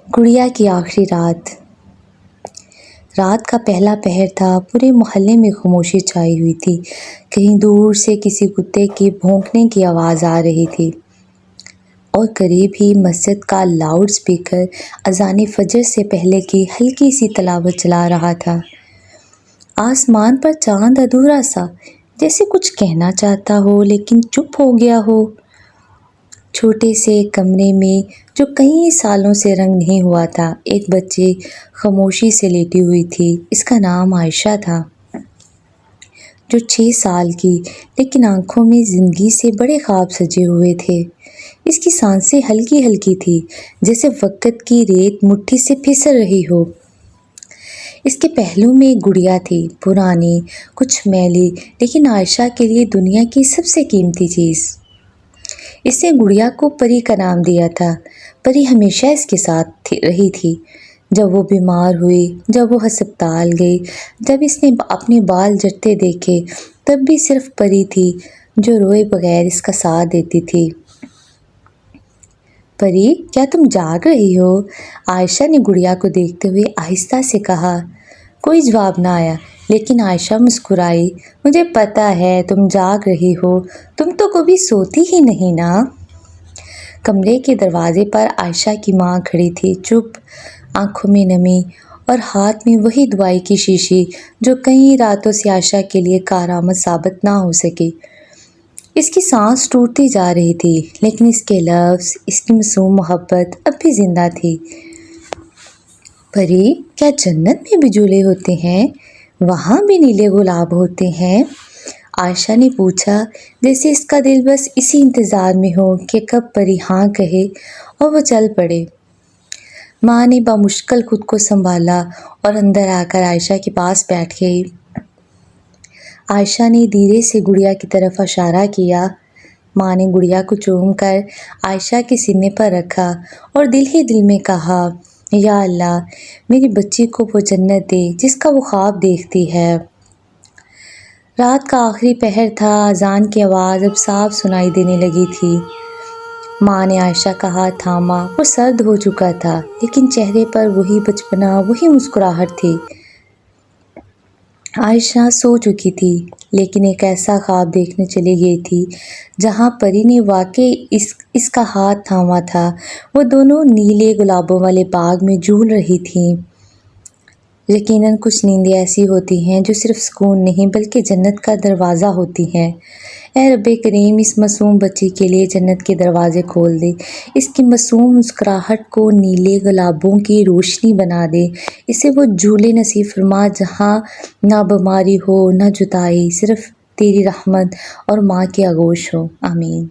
گڑیا کی آخری رات۔ رات کا پہلا پہر تھا۔ پورے محلے میں خاموشی چھائی ہوئی تھی۔ کہیں دور سے کسی کتے کے بھونکنے کی آواز آ رہی تھی اور قریب ہی مسجد کا لاؤڈ اسپیکر اذان فجر سے پہلے کی ہلکی سی تلاوت چلا رہا تھا۔ آسمان پر چاند ادھورا سا، جیسے کچھ کہنا چاہتا ہو لیکن چپ ہو گیا ہو۔ چھوٹے سے کمرے میں جو کئی سالوں سے رنگ نہیں ہوا تھا، ایک بچی خاموشی سے لیٹی ہوئی تھی۔ اس کا نام عائشہ تھا، جو 6 سال کی، لیکن آنکھوں میں زندگی سے بڑے خواب سجے ہوئے تھے۔ اس کی سانسیں ہلکی ہلکی تھی، جیسے وقت کی ریت مٹھی سے پھسل رہی ہو۔ اس کے پہلو میں ایک گڑیا تھی، پرانی، کچھ میلی، لیکن عائشہ کے لیے دنیا کی سب سے قیمتی چیز۔ اس نے گڑیا کو پری کا نام دیا تھا۔ پری ہمیشہ اس کے ساتھ رہی تھی، جب وہ بیمار ہوئی، جب وہ ہسپتال گئی، جب اس نے اپنے بال جھڑتے دیکھے، تب بھی صرف پری تھی جو روئے بغیر اس کا ساتھ دیتی تھی۔ پری، کیا تم جاگ رہی ہو؟ عائشہ نے گڑیا کو دیکھتے ہوئے آہستہ سے کہا۔ کوئی جواب نہ آیا، لیکن عائشہ مسکرائی۔ مجھے پتہ ہے تم جاگ رہی ہو، تم تو کبھی سوتی ہی نہیں نا۔ کمرے کے دروازے پر عائشہ کی ماں کھڑی تھی، چپ، آنکھوں میں نمی اور ہاتھ میں وہی دوائی کی شیشی جو کئی راتوں سے عائشہ کے لیے کارآمد ثابت نہ ہو سکی۔ اس کی سانس ٹوٹتی جا رہی تھی، لیکن اس کے لفظ، اس کی معصوم محبت اب بھی زندہ تھی۔ پری، کیا جنت میں بھی جھولے ہوتے ہیں؟ وہاں بھی نیلے گلاب ہوتے ہیں؟ عائشہ نے پوچھا، جیسے اس کا دل بس اسی انتظار میں ہو کہ کب پری ہاں کہے اور وہ چل پڑے۔ ماں نے بمشکل خود کو سنبھالا اور اندر آ کر عائشہ کے پاس بیٹھ گئی۔ عائشہ نے دھیرے سے گڑیا کی طرف اشارہ کیا۔ ماں نے گڑیا کو چوم کر عائشہ کے سینے پر رکھا اور دل ہی دل میں کہا، یا اللہ، میری بچی کو وہ جنت دے جس کا وہ خواب دیکھتی ہے۔ رات کا آخری پہر تھا، اذان کی آواز اب صاف سنائی دینے لگی تھی۔ ماں نے عائشہ کا ہاتھ تھاما۔ وہ سرد ہو چکا تھا، لیکن چہرے پر وہی بچپنا، وہی مسکراہٹ تھی۔ عائشہ سو چکی تھی، لیکن ایک ایسا خواب دیکھنے چلی گئی تھی جہاں پری نے واقعی اس کا ہاتھ تھاما تھا۔ وہ دونوں نیلے گلابوں والے باغ میں جھول رہی تھیں۔ یقیناً کچھ نیندیں ایسی ہوتی ہیں جو صرف سکون نہیں بلکہ جنت کا دروازہ ہوتی ہیں۔ اے رب کریم، اس معصوم بچی کے لیے جنت کے دروازے کھول دے، اس کی معصوم مسکراہٹ کو نیلے گلابوں کی روشنی بنا دے، اسے وہ جھولے نصیب فرما جہاں نہ بیماری ہو، نہ جدائی، صرف تیری رحمت اور ماں کی آغوش ہو۔ آمین۔